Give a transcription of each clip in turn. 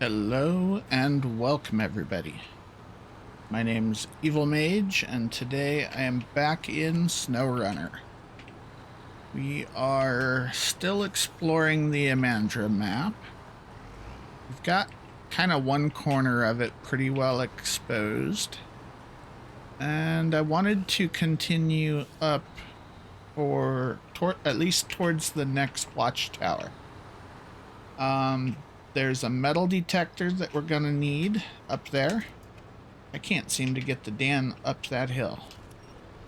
Hello and welcome everybody. My name's Evil Mage and today I am back in Snowrunner. We are still exploring the Amandra map. We've got kind of one corner of it pretty well exposed. And I wanted to continue up for at least towards the next watchtower. There's a metal detector that we're gonna need up there. I can't seem to get the Dan up that hill.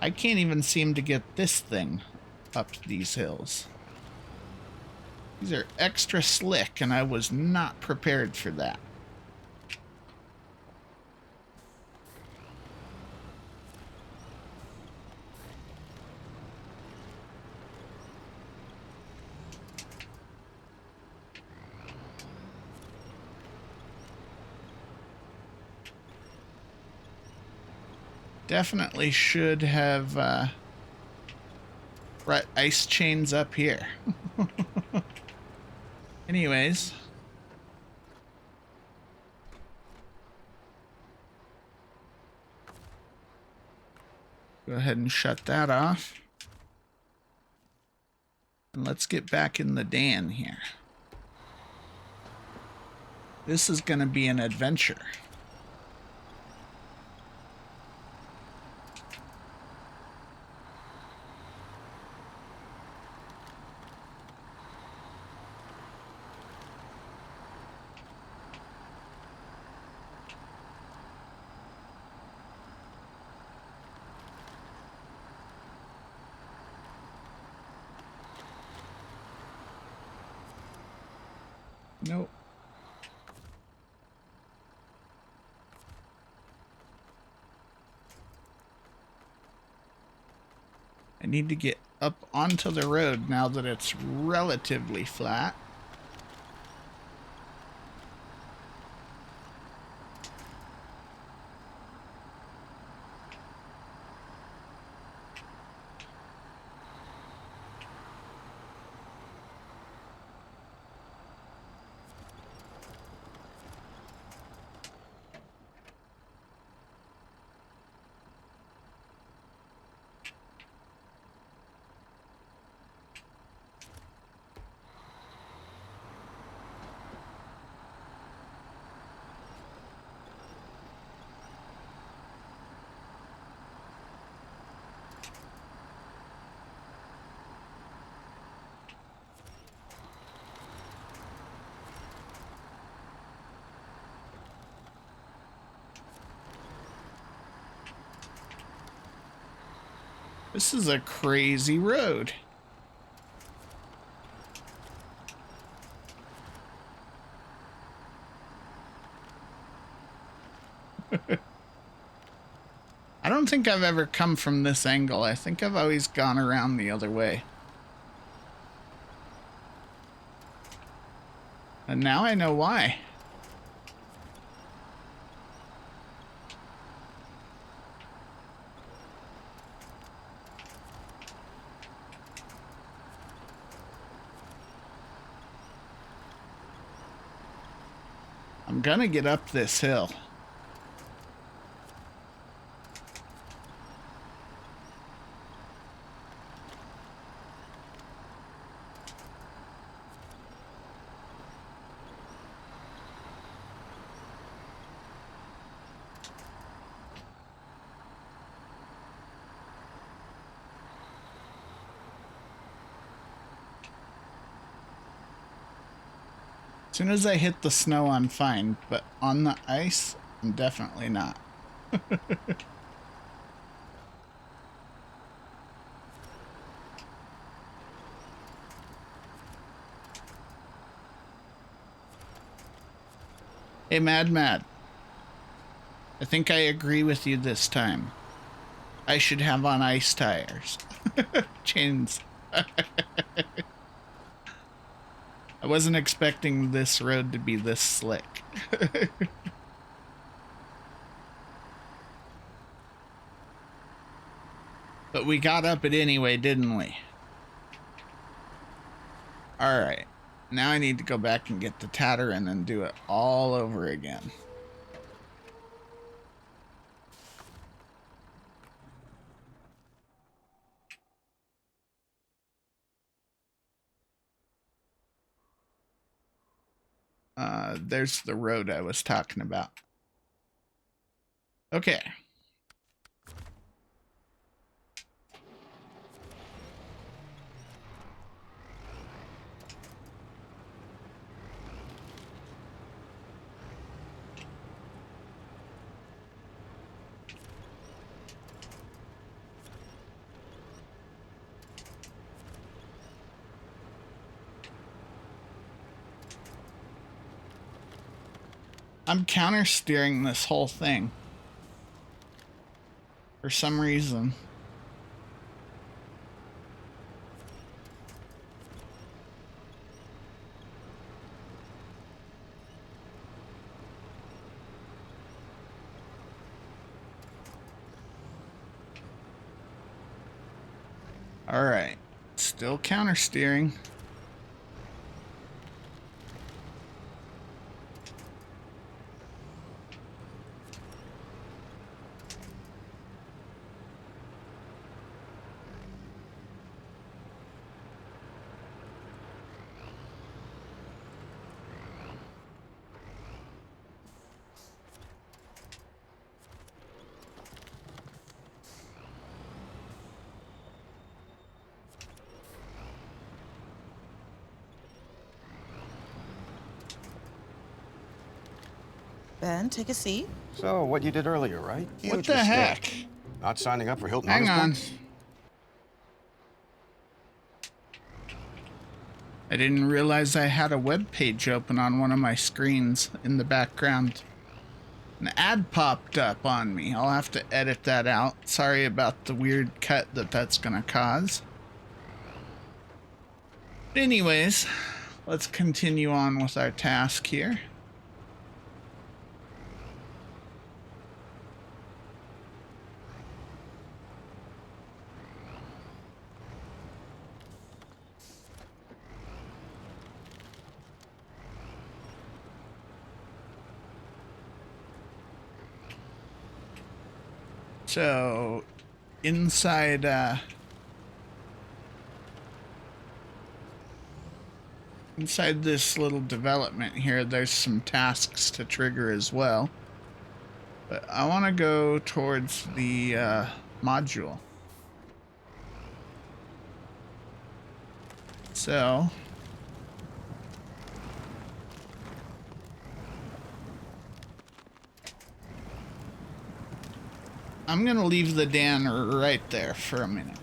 I can't even seem to get this thing up these hills. These are extra slick, and I was not prepared for that. Definitely should have brought ice chains up here. Anyways. Go ahead and shut that off. And let's get back in the Dan here. This is going to be an adventure. Nope. I need to get up onto the road now that it's relatively flat. This is a crazy road. I don't think I've ever come from this angle. I think I've always gone around the other way. And now I know why. I'm gonna get up this hill. As soon as I hit the snow, I'm fine, but on the ice, I'm definitely not. Hey, Mad. I think I agree with you this time. I should have on ice tires. Chains. I wasn't expecting this road to be this slick. But we got up it anyway, didn't we? Alright. Now I need to go back and get the Tatarin and do it all over again. There's the road I was talking about. Okay. I'm counter steering this whole thing for some reason. All right, still counter steering. Ben, take a seat. So, what you did earlier, right? What Huge the mistake. heck? Not signing up for Hilton Hang on. Honors Points? I didn't realize I had a web page open on one of my screens in the background. An ad popped up on me. I'll have to edit that out. Sorry about the weird cut that's gonna cause. But anyways, let's continue on with our task here. So, inside this little development here, there's some tasks to trigger as well. But I want to go towards the module. So, I'm going to leave the Dan right there for a minute.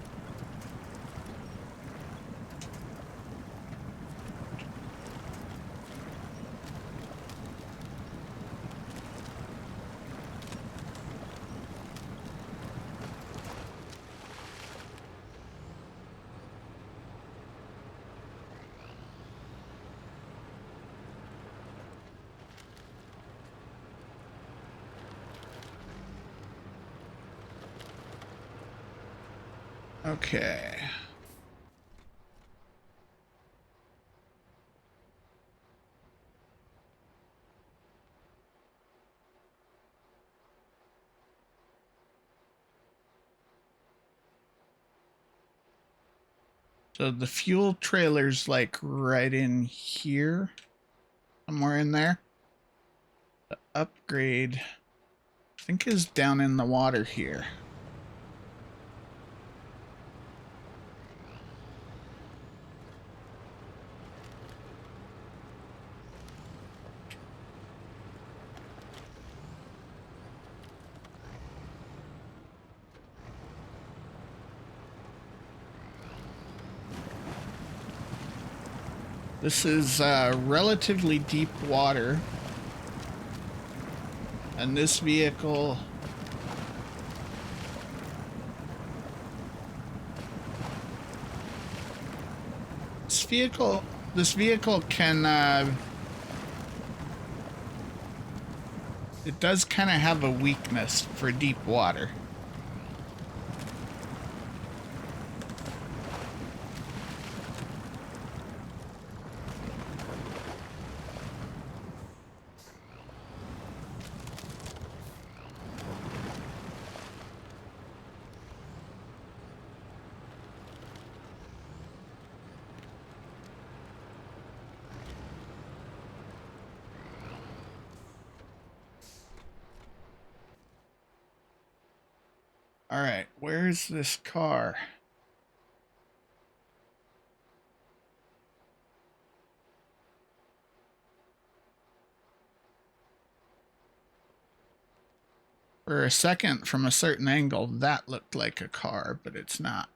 Okay. So the fuel trailer's like right in here, somewhere in there. The upgrade, I think, is down in the water here. This is relatively deep water, and this vehicle can it does kind of have a weakness for deep water. Alright, where's this car? For a second, from a certain angle, that looked like a car, but it's not.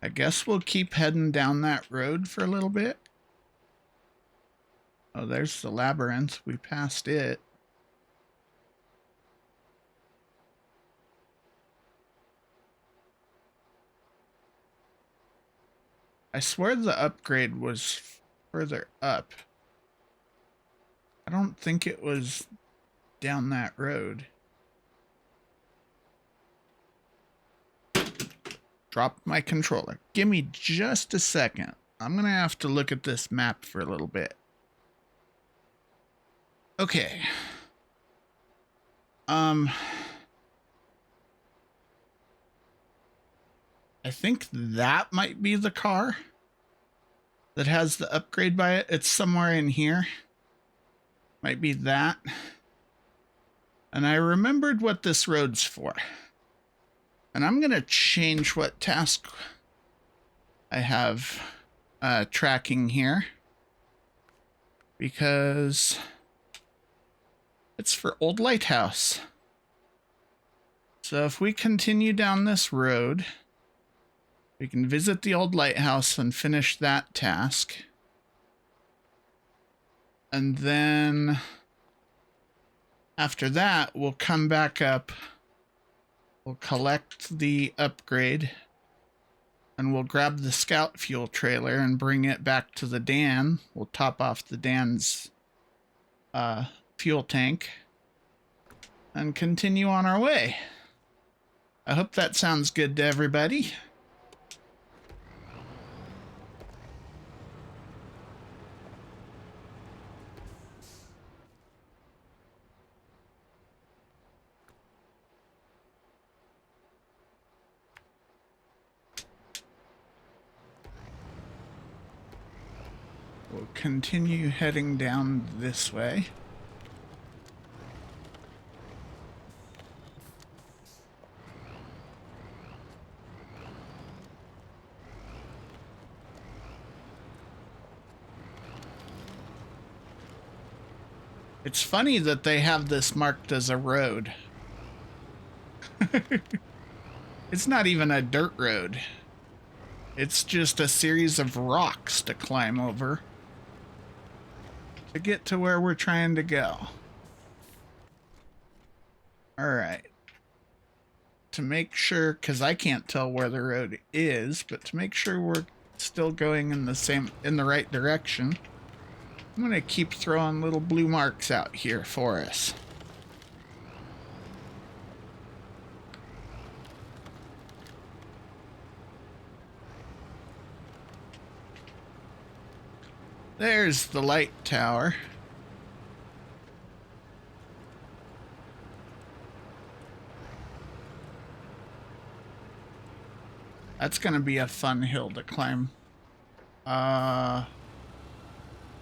I guess we'll keep heading down that road for a little bit. Oh, there's the labyrinth. We passed it. I swear the upgrade was further up. I don't think it was down that road. Drop my controller. Give me just a second. I'm gonna have to look at this map for a little bit. Okay. I think that might be the car that has the upgrade by it. It's somewhere in here. Might be that. And I remembered what this road's for. And I'm going to change what task I have tracking here. Because it's for Old Lighthouse. So if we continue down this road, we can visit the Old Lighthouse and finish that task. And then after that, we'll come back up. We'll collect the upgrade. And we'll grab the scout fuel trailer and bring it back to the Dan. We'll top off the Dan's fuel tank. And continue on our way. I hope that sounds good to everybody. We'll continue heading down this way. It's funny that they have this marked as a road. It's not even a dirt road. It's just a series of rocks to climb over to get to where we're trying to go. Alright. To make sure, because I can't tell where the road is, but to make sure we're still going in the right direction, I'm going to keep throwing little blue marks out here for us. There's the light tower. That's going to be a fun hill to climb.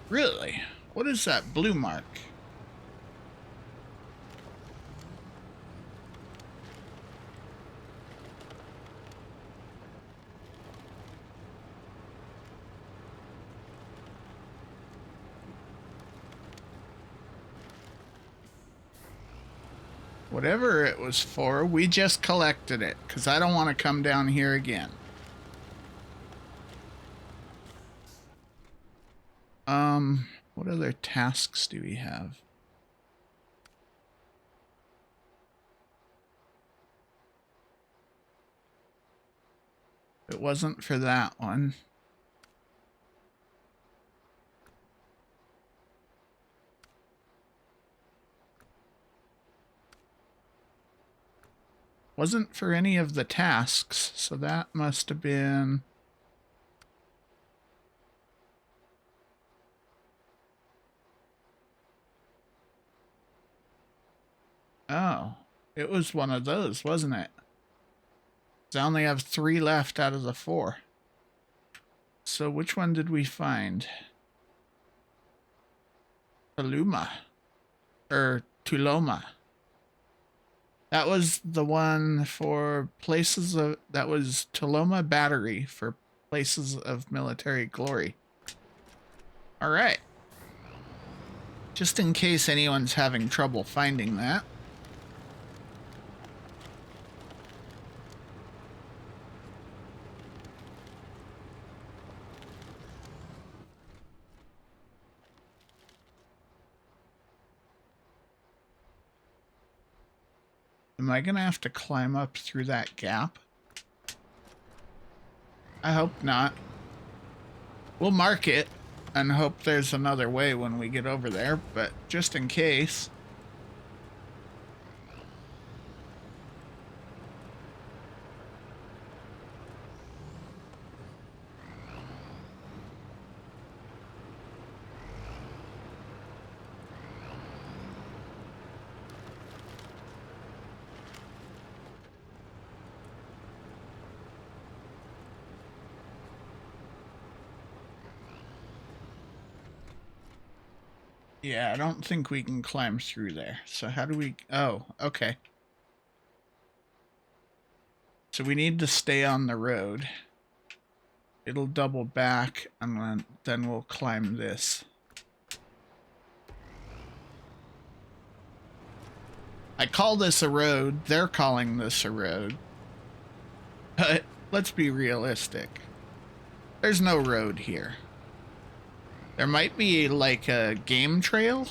Really? What is that blue mark? Whatever it was for, we just collected it, because I don't want to come down here again. What other tasks do we have? It wasn't for that one. Wasn't for any of the tasks, so that must have been... Oh. It was one of those, wasn't it? 'Cause I only have 3 left out of the 4. So which one did we find? Tuluma. Tuloma. That was the one for places of... That was Tuloma Battery for places of military glory. Alright. Just in case anyone's having trouble finding that. Am I gonna have to climb up through that gap? I hope not. We'll mark it and hope there's another way when we get over there, but just in case. Yeah, I don't think we can climb through there. So how do we... Oh, okay. So we need to stay on the road. It'll double back, and then we'll climb this. I call this a road. They're calling this a road. But let's be realistic. There's no road here. There might be like a game trail,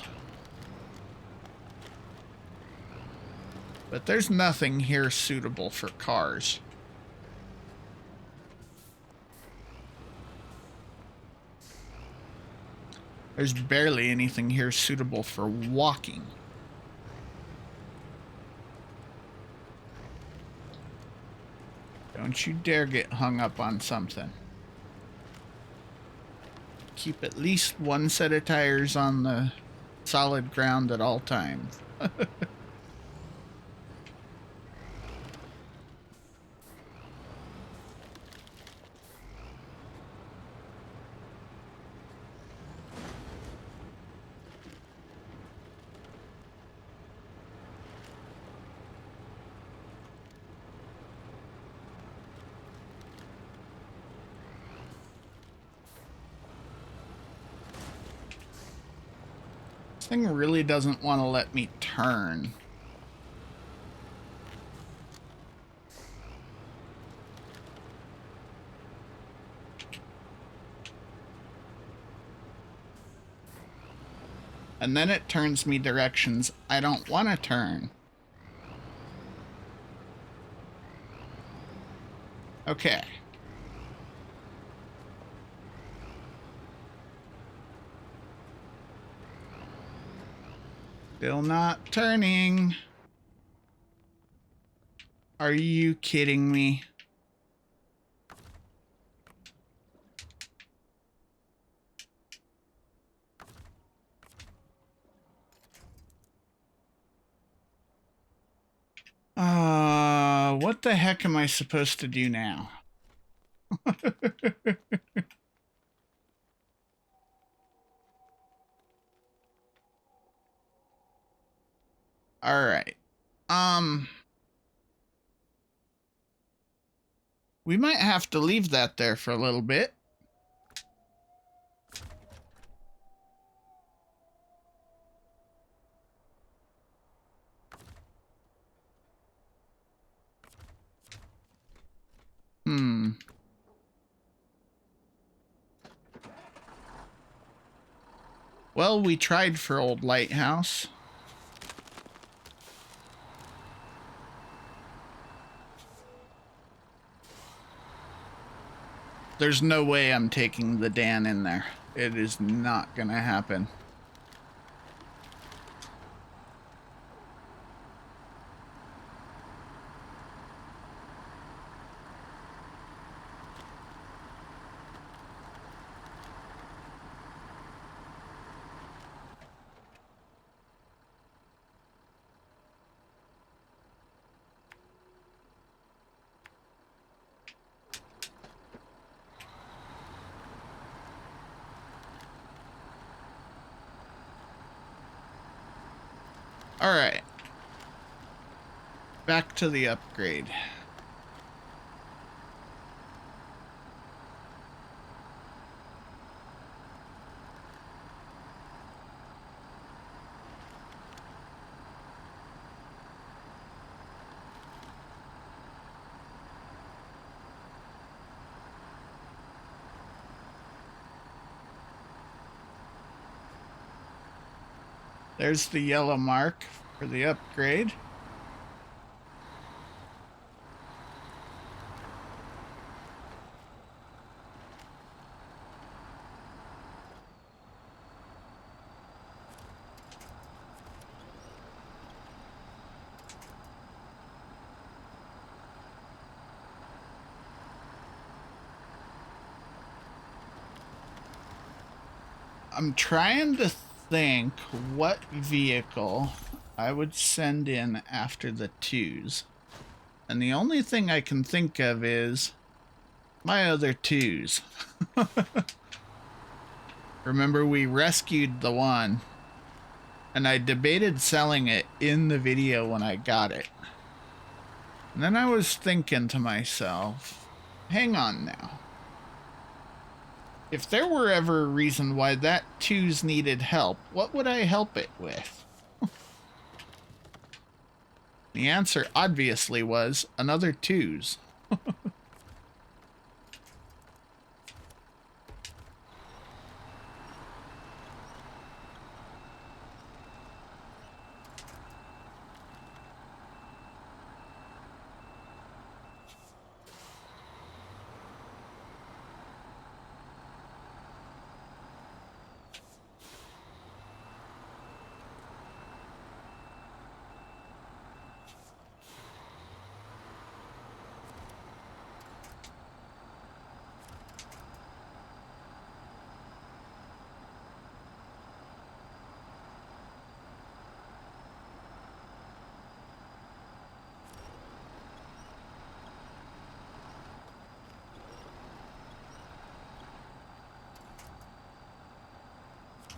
but there's nothing here suitable for cars. There's barely anything here suitable for walking. Don't you dare get hung up on something. Keep at least one set of tires on the solid ground at all times. This thing really doesn't want to let me turn. And then it turns me directions I don't want to turn. Okay. Still not turning. Are you kidding me? What the heck am I supposed to do now? All right. We might have to leave that there for a little bit. Well, we tried for Old Lighthouse. There's no way I'm taking the Dan in there. It is not gonna happen. Alright. Back to the upgrade. There's the yellow mark for the upgrade. I'm trying to think what vehicle I would send in after the 2s. And the only thing I can think of is my other 2s. Remember, we rescued the one, and I debated selling it in the video when I got it. And then I was thinking to myself, hang on now. If there were ever a reason why that 2's needed help, what would I help it with? The answer obviously was another 2's.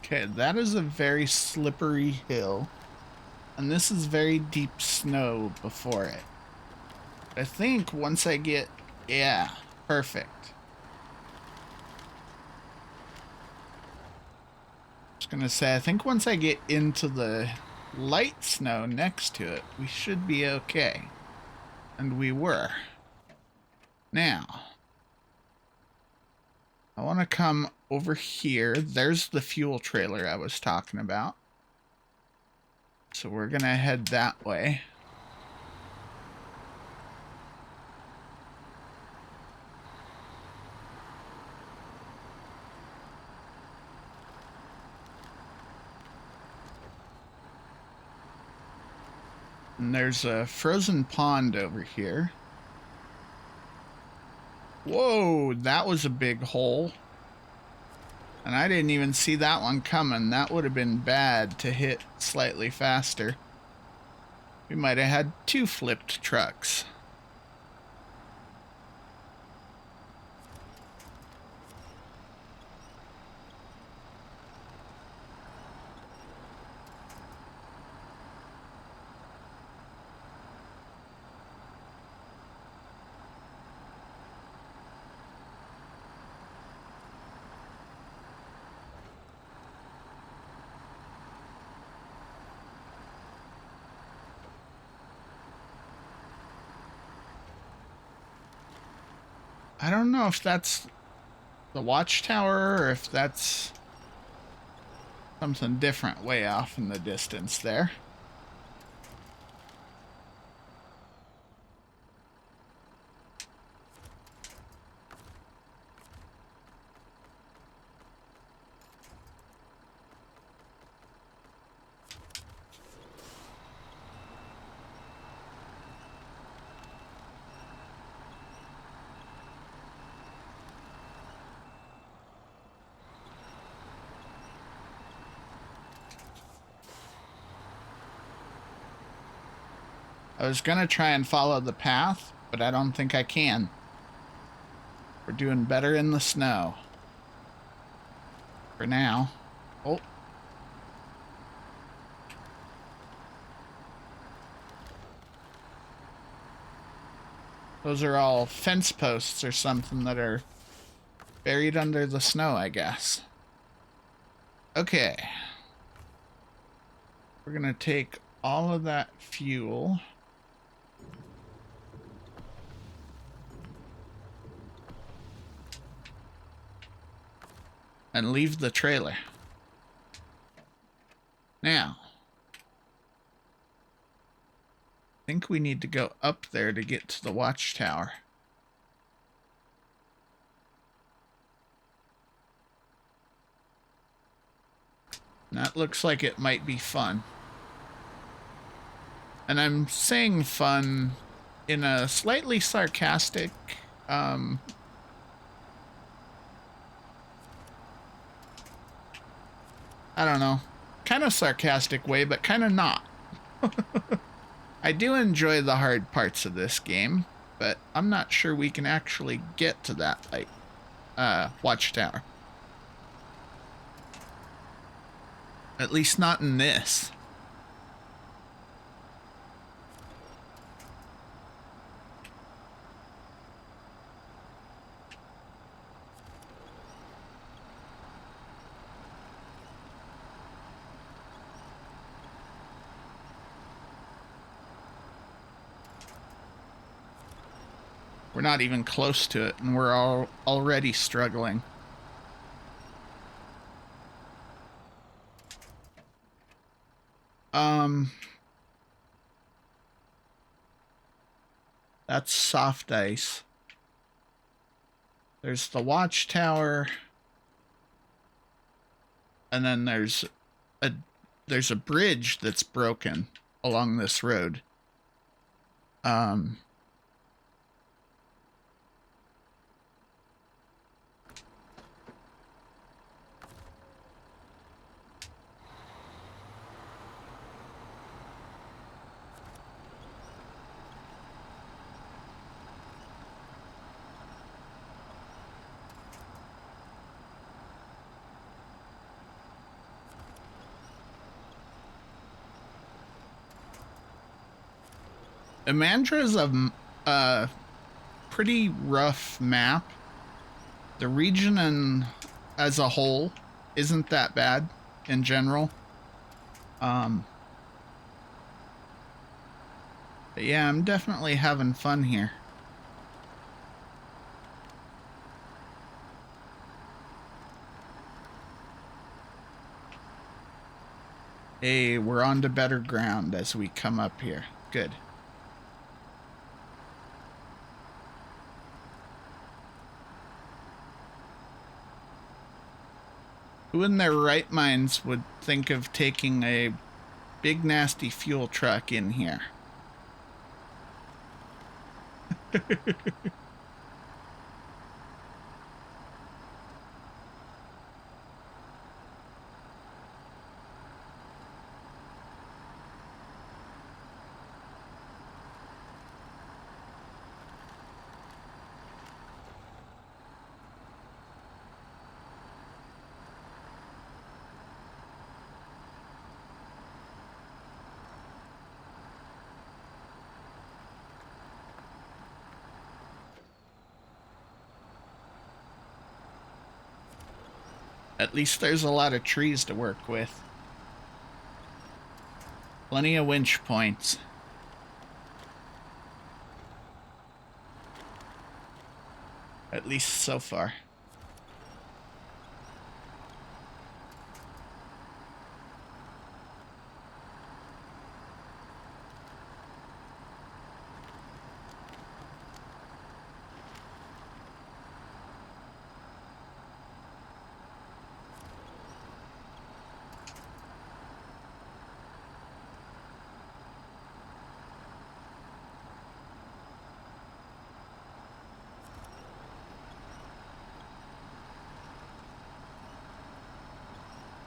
Okay, that is a very slippery hill, and this is very deep snow before it. I think once I get, yeah, perfect. I was gonna say, I think once I get into the light snow next to it, we should be okay. And we were. Now, I want to come over here. There's the fuel trailer I was talking about. So we're going to head that way. And there's a frozen pond over here. Whoa, that was a big hole. And I didn't even see that one coming. That would have been bad to hit slightly faster. We might have had 2 flipped trucks. I don't know if that's the watchtower or if that's something different way off in the distance there. I was gonna try and follow the path, but I don't think I can. We're doing better in the snow. For now. Oh. Those are all fence posts or something that are buried under the snow, I guess. Okay. We're gonna take all of that fuel. And leave the trailer. Now. I think we need to go up there to get to the watchtower. That looks like it might be fun. And I'm saying fun in a slightly sarcastic, I don't know, kind of sarcastic way, but kind of not. I do enjoy the hard parts of this game, but I'm not sure we can actually get to that watchtower. At least not in this. We're not even close to it, and we're already struggling. That's soft ice. There's the watchtower, and then there's a bridge that's broken along this road. Imandra is a pretty rough map. The region as a whole isn't that bad in general. But yeah, I'm definitely having fun here. Hey, we're on to better ground as we come up here. Good. Who in their right minds would think of taking a big nasty fuel truck in here? At least there's a lot of trees to work with. Plenty of winch points. At least so far.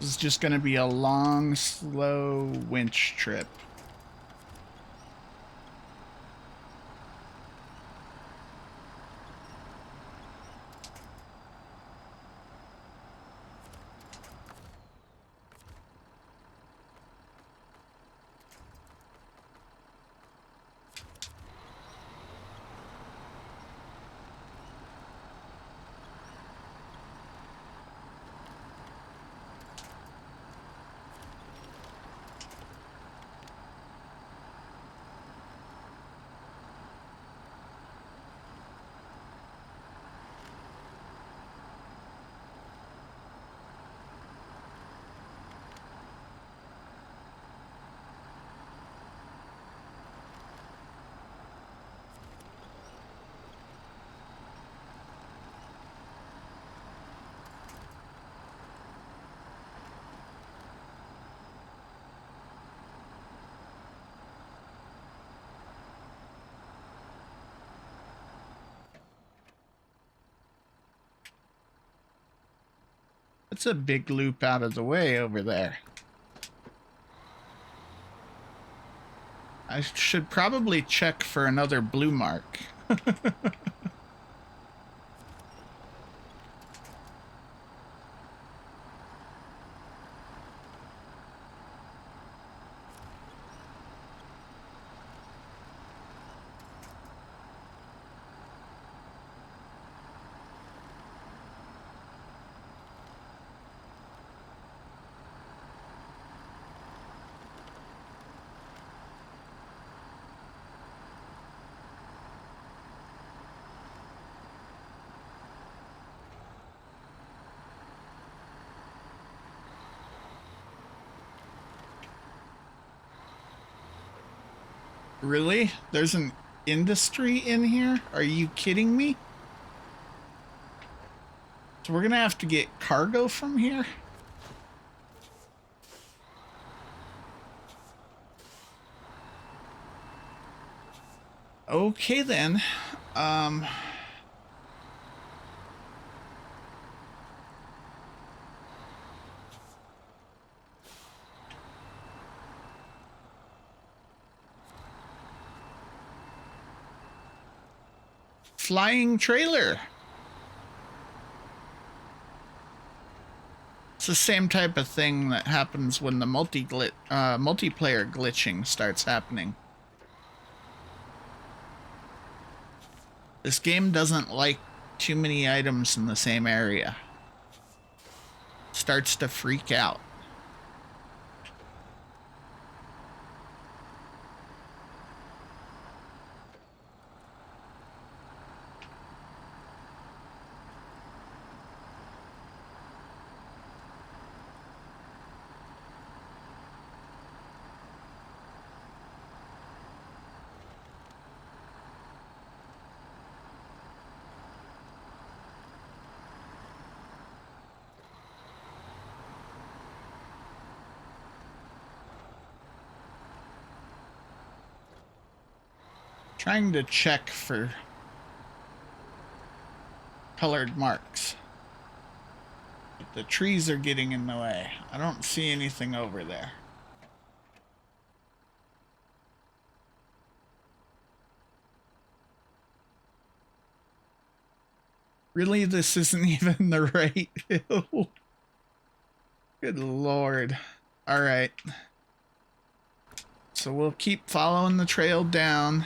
This is just going to be a long, slow winch trip. That's a big loop out of the way over there. I should probably check for another blue mark. Really? There's an industry in here? Are you kidding me? So we're gonna have to get cargo from here? Okay then. Flying trailer. It's the same type of thing that happens when the multiplayer glitching starts happening. This game doesn't like too many items in the same area. Starts to freak out. Trying to check for colored marks. But the trees are getting in the way. I don't see anything over there. Really, this isn't even the right hill? Good lord. Alright. So we'll keep following the trail down.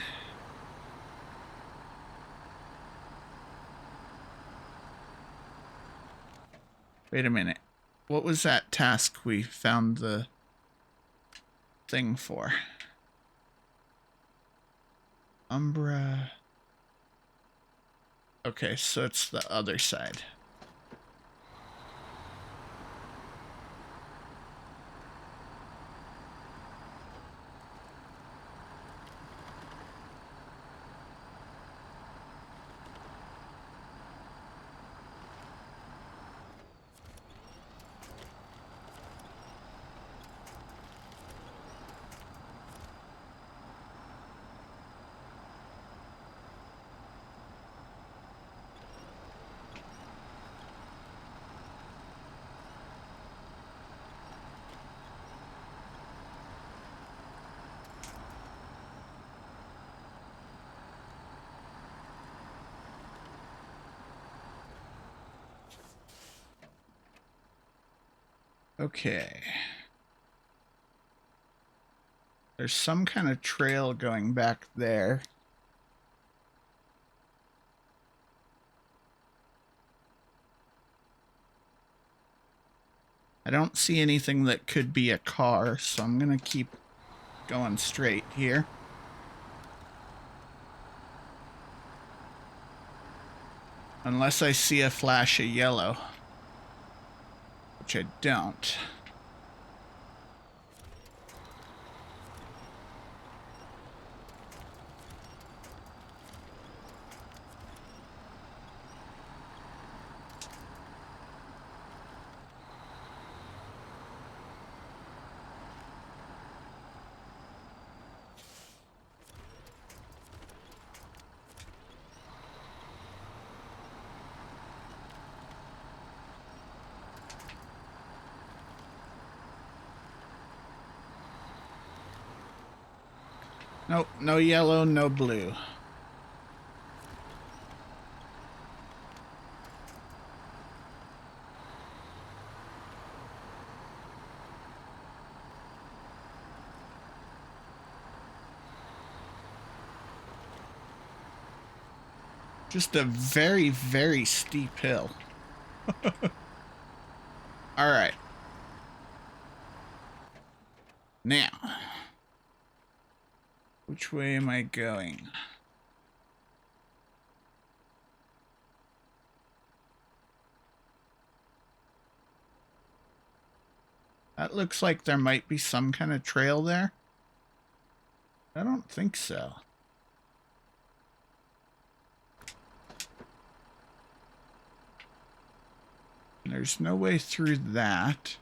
Wait a minute. What was that task we found the thing for? Umbra. Okay, so it's the other side. Okay. There's some kind of trail going back there. I don't see anything that could be a car, so I'm gonna keep going straight here. Unless I see a flash of yellow. Which I don't. Nope, no yellow, no blue. Just a very, very steep hill. All right. Now, which way am I going? That looks like there might be some kind of trail there. I don't think so. There's no way through that.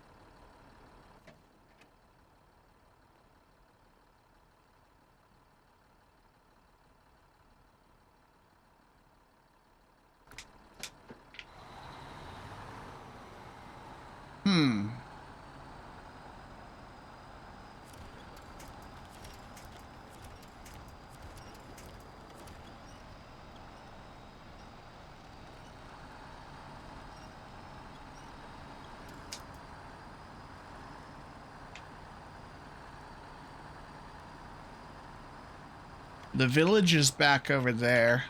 The village is back over there.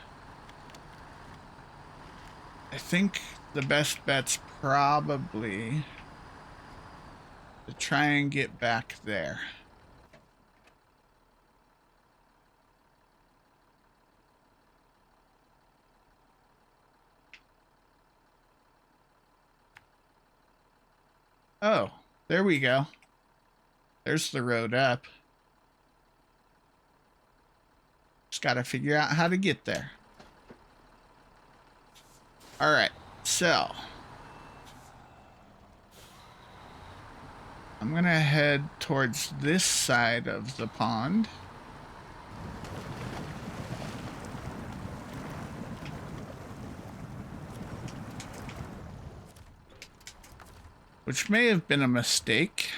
I think the best bet's probably to try and get back there. Oh, there we go. There's the road up. Just gotta figure out how to get there. All right, so I'm gonna head towards this side of the pond. Which may have been a mistake,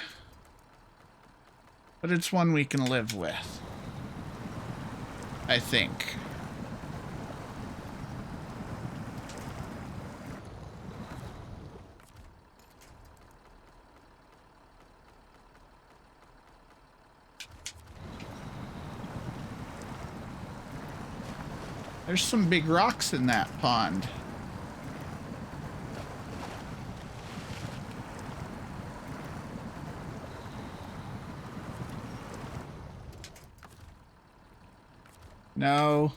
but it's one we can live with, I think. There's some big rocks in that pond. No.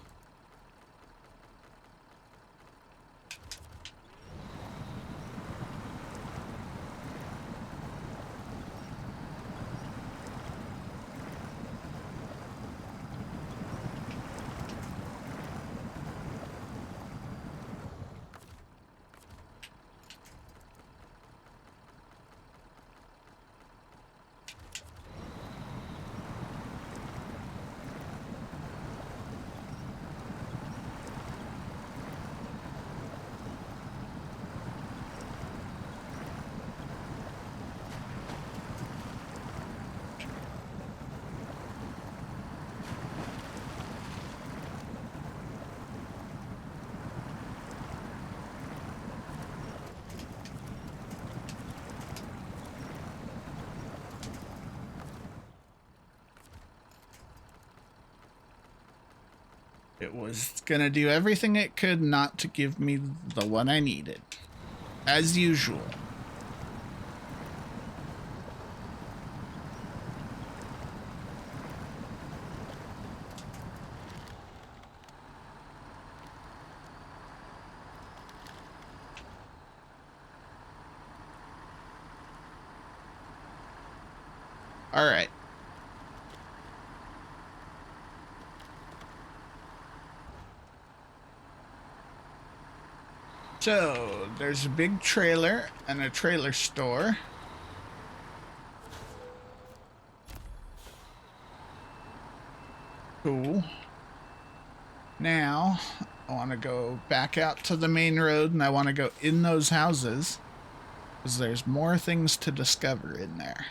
It was gonna do everything it could not to give me the one I needed. As usual. All right. So, there's a big trailer and a trailer store. Cool. Now, I want to go back out to the main road and I want to go in those houses because there's more things to discover in there.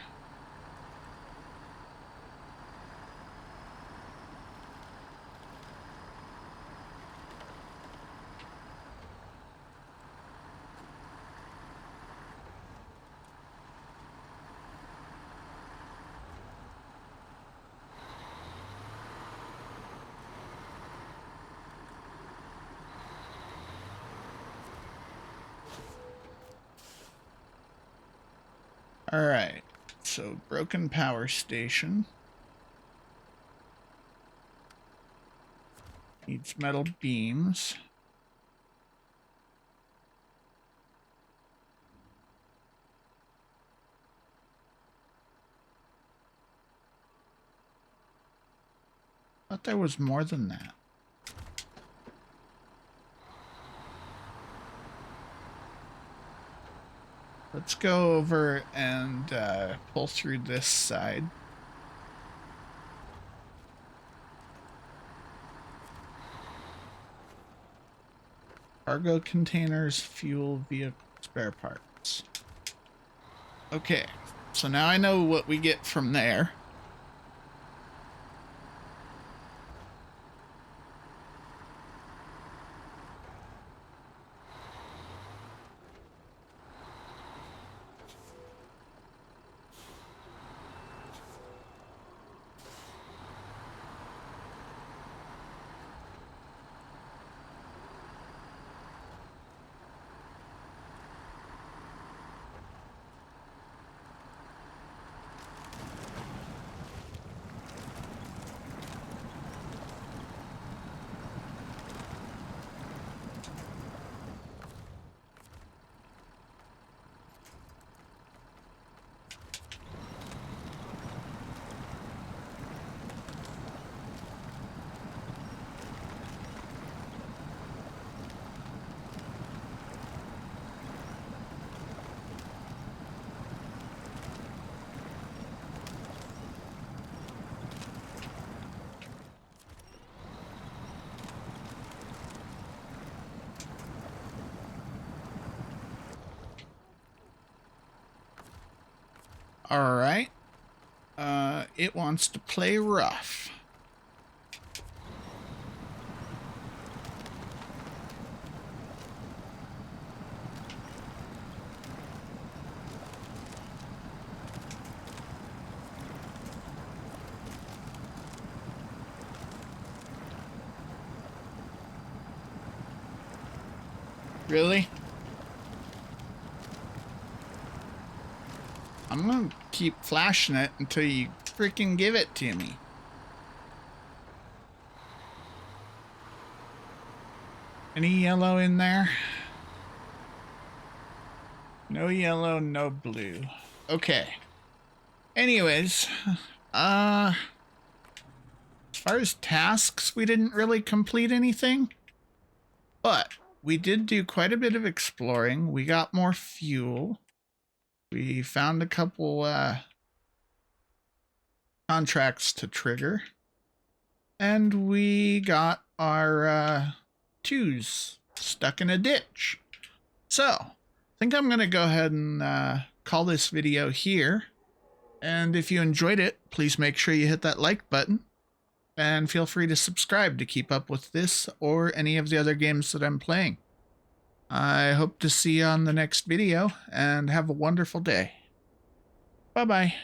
Alright, so broken power station. Needs metal beams. Thought there was more than that. Let's go over and pull through this side. Cargo containers, fuel, vehicle, spare parts. Okay, so now I know what we get from there. All right. It wants to play rough. Really? I'm gonna keep flashing it until you freaking give it to me. Any yellow in there? No yellow, no blue. Okay. Anyways, as far as tasks, we didn't really complete anything, but we did do quite a bit of exploring. We got more fuel. We found a couple contracts to trigger, and we got our twos stuck in a ditch. So I think I'm gonna go ahead and call this video here, and if you enjoyed it, please make sure you hit that like button and feel free to subscribe to keep up with this or any of the other games that I'm playing. I hope to see you on the next video, and have a wonderful day. Bye-bye.